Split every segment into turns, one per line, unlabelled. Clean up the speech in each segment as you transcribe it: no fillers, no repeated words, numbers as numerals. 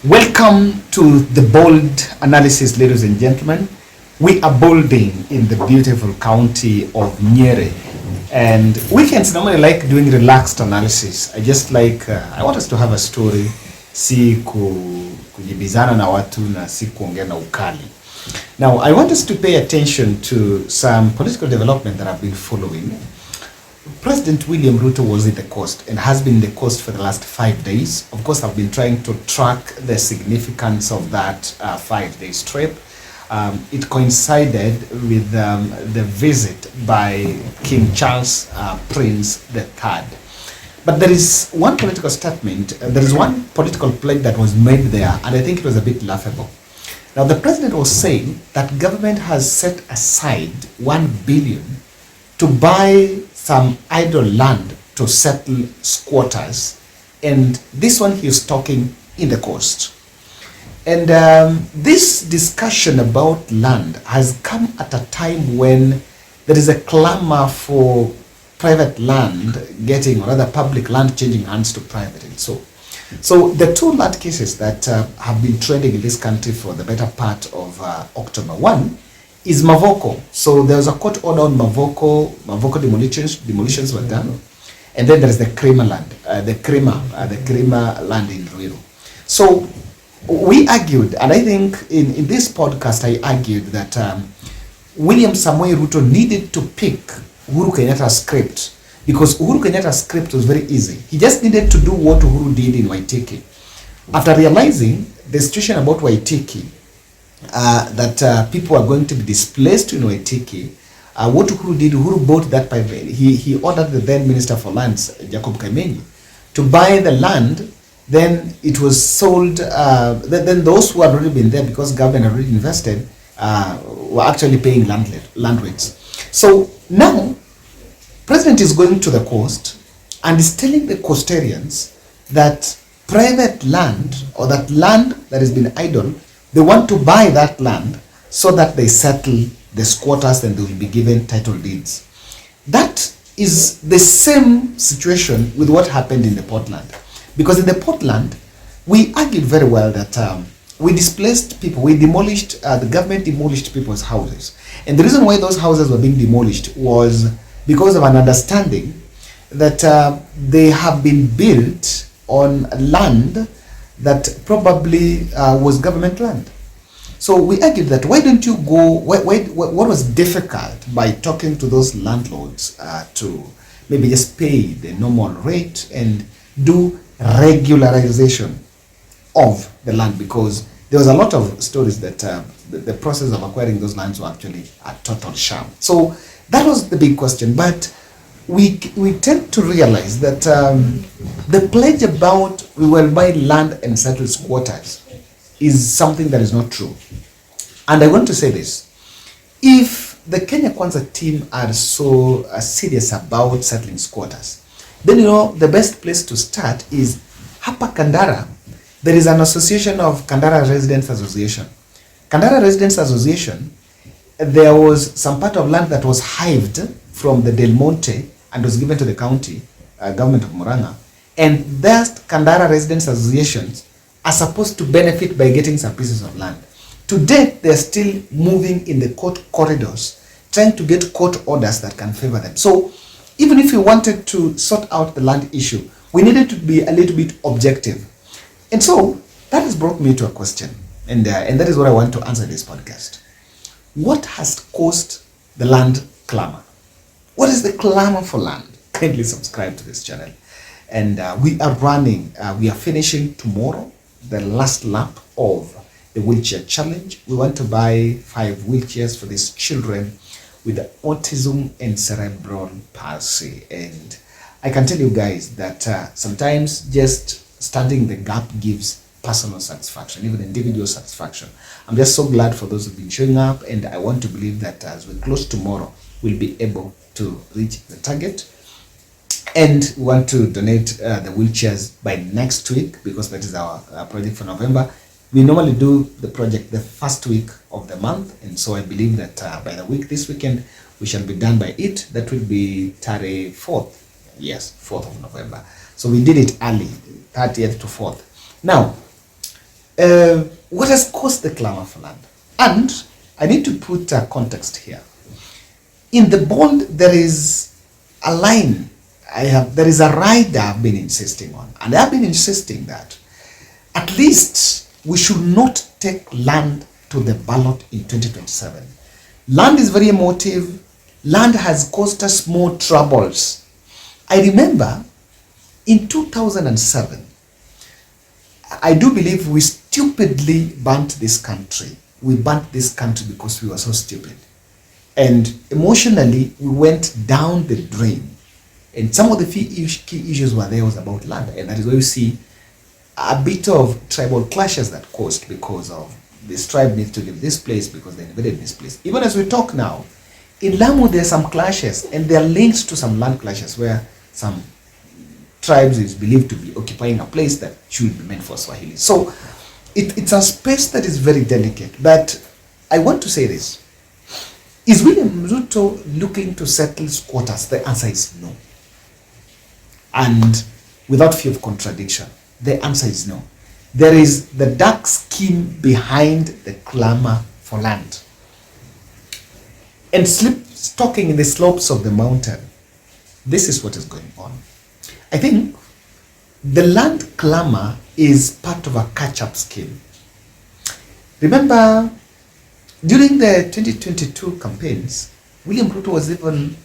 Welcome to the bold analysis, ladies and gentlemen. We are bolding in the beautiful county of Nyeri, and weekends normally like doing relaxed analysis. I want us to have a story, si kujibizana na watu na si kuongea na ukali. Now, I want us to pay attention to some political development that I've been following. President William Ruto was in the coast and has been in the coast for the last 5 days. Of course, I've been trying to track the significance of that 5 days trip. It coincided with the visit by King Charles Prince III. But there is one political statement, there is one political pledge that was made there, and I think it was a bit laughable. Now, the president was saying that government has set aside 1 billion to buy some idle land to settle squatters, and this one he is talking in the coast. And this discussion about land has come at a time when there is a clamor for private land getting, or rather public land changing hands to private. And so the two land cases that have been trending in this country for the better part of October. One is Mavoko. So there was a court order on Mavoko demolitions were done. And then there is the Krema land, the Krema land in Ruto. So we argued, and I think in this podcast I argued that William Samoei Ruto needed to pick Uhuru Kenyatta's script, because Uhuru Kenyatta's script was very easy. He just needed to do what Uhuru did in Waitiki. After realizing the situation about Waitiki, that people are going to be displaced in Waitiki, what Uhuru did, Uhuru bought that by he ordered the then Minister for Lands, Jacob Kaimenyi, to buy the land. Then it was sold, then those who had already been there, because government had already invested, were actually paying land rates. So now, President is going to the coast and is telling the coastarians that private land, or that land that has been idle, they want to buy that land so that they settle the squatters and they will be given title deeds. That is the same situation with what happened in the Portland. Because in the Portland, we argued very well that we displaced people, the government demolished people's houses. And the reason why those houses were being demolished was because of an understanding that they have been built on land that probably was government land. So we argued that why don't you go, what was difficult by talking to those landlords to maybe just pay the normal rate and do regularization of the land, because there was a lot of stories that the process of acquiring those lands were actually a total sham. So that was the big question. But we tend to realize that the pledge about we will buy land and settle squatters is something that is not true. And I want to say this: if the Kenya Kwanza team are so serious about settling squatters, then the best place to start is hapa Kandara. There is an association of Kandara Residents Association. Kandara Residents Association, there was some part of land that was hived from the Del Monte and was given to the county government of Murang'a, and that Kandara Residents Associations are supposed to benefit by getting some pieces of land. To date, they're still moving in the court corridors, trying to get court orders that can favor them. So even if we wanted to sort out the land issue, we needed to be a little bit objective. And so that has brought me to a question, and that is what I want to answer in this podcast. What has caused the land clamor? What is the clamor for land? Kindly subscribe to this channel. And we are finishing tomorrow the last lap of the wheelchair challenge. We want to buy 5 wheelchairs for these children with autism and cerebral palsy. And I can tell you guys that sometimes just standing the gap gives personal satisfaction, even individual satisfaction. I'm just so glad for those who've been showing up, and I want to believe that as we close tomorrow, we'll be able to reach the target. And we want to donate the wheelchairs by next week, because that is our project for November. We normally do the project the first week of the month, and so I believe that by the week this weekend we shall be done by it. That will be 4th. Yes, 4th of November. So we did it early, 30th to 4th. Now, What has caused the clamor for land? And I need to put a context here. In the bold, there is a line there is a rider I've been insisting on, and I've been insisting that at least we should not take land to the ballot in 2027. Land is very emotive. Land has caused us more troubles. I remember in 2007, I do believe we stupidly burnt this country. We burnt this country because we were so stupid. And emotionally, we went down the drain. And some of the key issues were there was about land. And that is where you see a bit of tribal clashes that caused because of this tribe needs to leave this place because they invaded this place. Even as we talk now, in Lamu there are some clashes, and they are linked to some land clashes where some tribes is believed to be occupying a place that should be meant for Swahili. So it's a space that is very delicate. But I want to say this. Is William Ruto looking to settle squatters? The answer is no. And without fear of contradiction, the answer is no. There is the dark scheme behind the clamor for land. And stalking in the slopes of the mountain, this is what is going on. I think the land clamor is part of a catch-up scheme. Remember, during the 2022 campaigns, William Ruto was even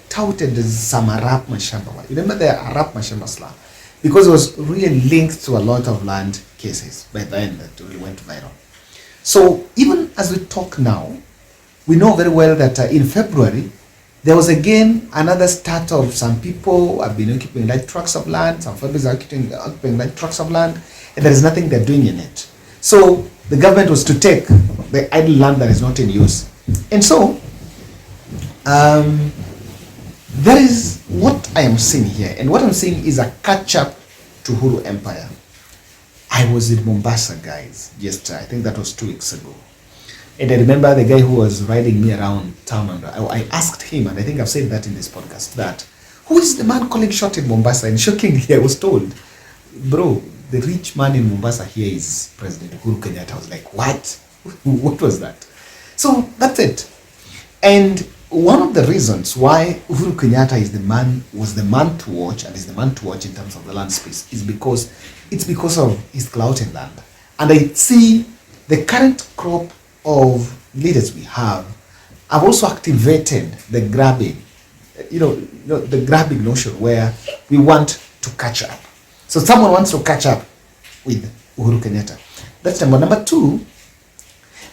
touted as some Arab Mashamba. Remember the Arab Mashamba slur? Because it was really linked to a lot of land cases by then that really went viral. So even as we talk now, we know very well that in February, there was again another start of some people have been occupying large tracts of land, some families are occupying large tracts of land, and there is nothing they're doing in it. So the government was to take the idle land that is not in use. And so, there is what I am seeing here, and what I'm seeing is a catch-up to Uhuru Empire. I was in Mombasa, guys, just I think that was 2 weeks ago. And I remember the guy who was riding me around town, and I asked him, and I think I've said that in this podcast, that who is the man calling shot in Mombasa? And shockingly, I was told, bro, the rich man in Mombasa here is President Uhuru Kenyatta. I was like, what? What was that? So that's it. And one of the reasons why Uhuru Kenyatta was the man to watch, and is the man to watch in terms of the land space, is because of his clout in land. And I see the current crop of leaders we have also activated the grabbing, the grabbing notion where we want to catch up. So someone wants to catch up with Uhuru Kenyatta. That's number one. Number two,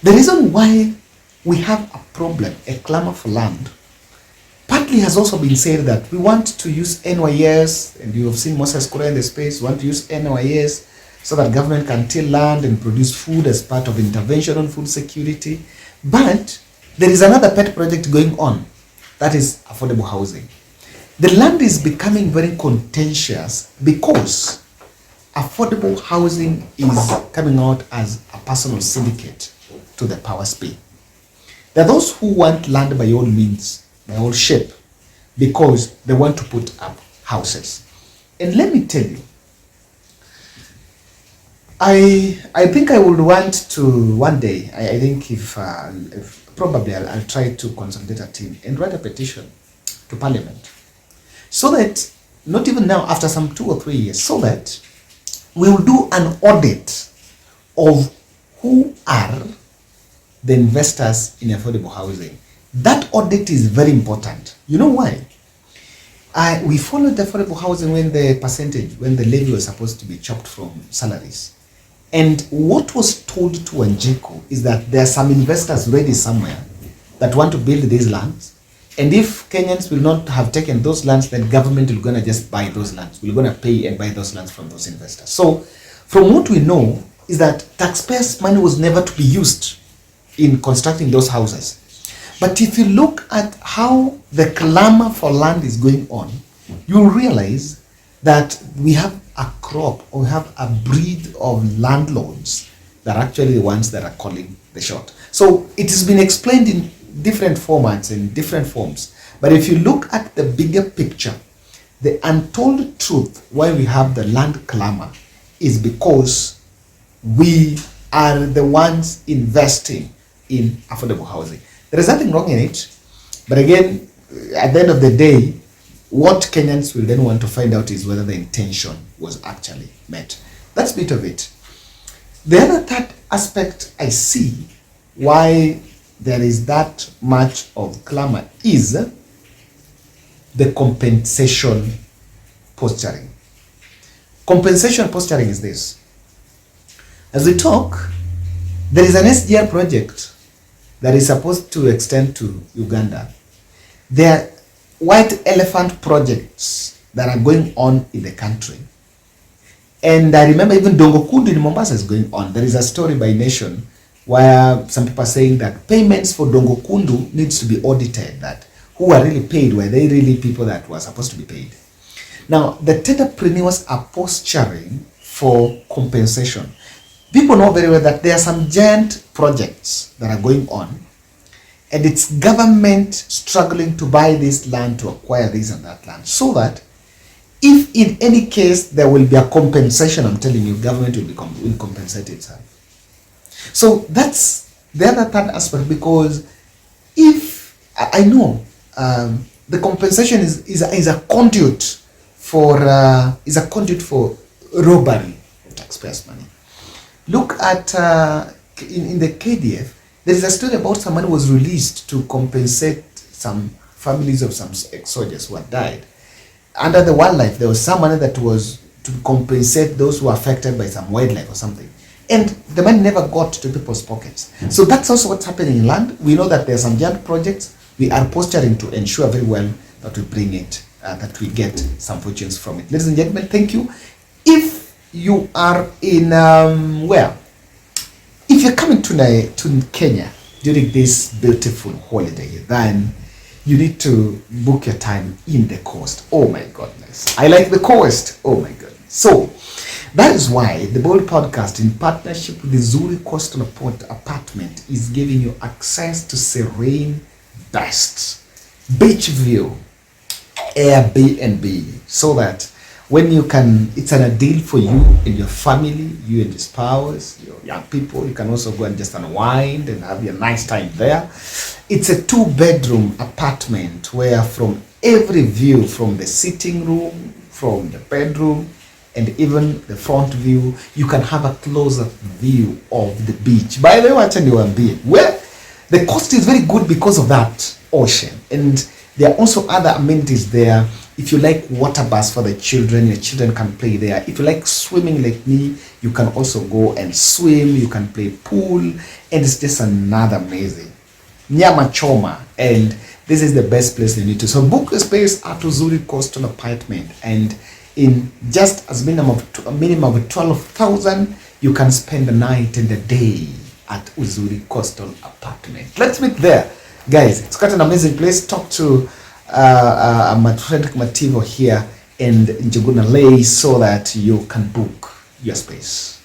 the reason why we have a problem, a clamor for land, partly has also been said that we want to use NYS, and you have seen Moses Kura in the space, we want to use NYS so that government can till land and produce food as part of intervention on food security. But there is another pet project going on, that is affordable housing. The land is becoming very contentious because affordable housing is coming out as a personal syndicate to the powers be. There are those who want land by all means, by all shape, because they want to put up houses. And let me tell you, I think I would want to one day, I think if probably I'll try to consolidate a team and write a petition to Parliament, so that, not even now, after some 2 or 3 years, so that we will do an audit of who are the investors in affordable housing. That audit is very important. You know why? We followed the affordable housing when the levy was supposed to be chopped from salaries. And what was told to Wanjiku is that there are some investors ready somewhere that want to build these lands. And if Kenyans will not have taken those lands, then government will gonna just buy those lands. We're gonna pay and buy those lands from those investors. So from what we know is that taxpayers' money was never to be used in constructing those houses. But if you look at how the clamor for land is going on, you'll realize that we have a crop, or we have a breed of landlords that are actually the ones that are calling the shot. So it has been explained in different formats and different forms. But if you look at the bigger picture, the untold truth why we have the land clamor is because we are the ones investing in affordable housing. There is nothing wrong in it, but again, at the end of the day, what Kenyans will then want to find out is whether the intention was actually met. That's a bit of it. The other third aspect I see why there is that much of clamor is the compensation posturing. Compensation posturing is this. As we talk, there is an SGR project that is supposed to extend to Uganda. There are white elephant projects that are going on in the country. And I remember even Dongo Kundu in Mombasa is going on. There is a story by Nation where some people are saying that payments for Dongo Kundu needs to be audited, that who are really paid, were they really people that were supposed to be paid? Now, the entrepreneurs are posturing for compensation. People know very well that there are some giant projects that are going on, and it's government struggling to buy this land, to acquire this and that land, so that if in any case there will be a compensation, I'm telling you, government will compensate itself. So that's the other third aspect, because if I know the compensation is a conduit for robbery of taxpayers' money. Look at in the KDF, there is a story about someone who was released to compensate some families of some ex-soldiers who had died. Under the wildlife, there was some money that was to compensate those who were affected by some wildlife or something. And the money never got to people's pockets. So that's also what's happening in land. We know that there are some giant projects. We are posturing to ensure very well that we bring it, that we get some fortunes from it. Ladies and gentlemen, thank you. If you are in, if you're coming to Kenya during this beautiful holiday, then you need to book your time in the coast. Oh my goodness. I like the coast. Oh my goodness. So that is why the Bold Podcast, in partnership with the Zuri Coastal Port Apartment, is giving you access to serene, best beach view Airbnb, so that when you can, it's a deal for you and your family, you and your spouse, your young people. You can also go and just unwind and have your nice time there. It's a 2-bedroom apartment where from every view, from the sitting room, from the bedroom, and even the front view, you can have a closer view of the beach. By the way, watch and you will be well. The coast is very good because of that ocean, and there are also other amenities there. If you like water baths for the children, your children can play there. If you like swimming like me, you can also go and swim. You can play pool, and it's just another amazing Nyama Choma, and this is the best place you need to. So book a space at Uzuri Coastal Apartment, and in just as minimum of 12,000, you can spend the night and the day at Uzuri Coastal Apartment. Let's meet there, guys. It's quite an amazing place. Talk to my friend Mativo here and Njuguna Lay so that you can book your space.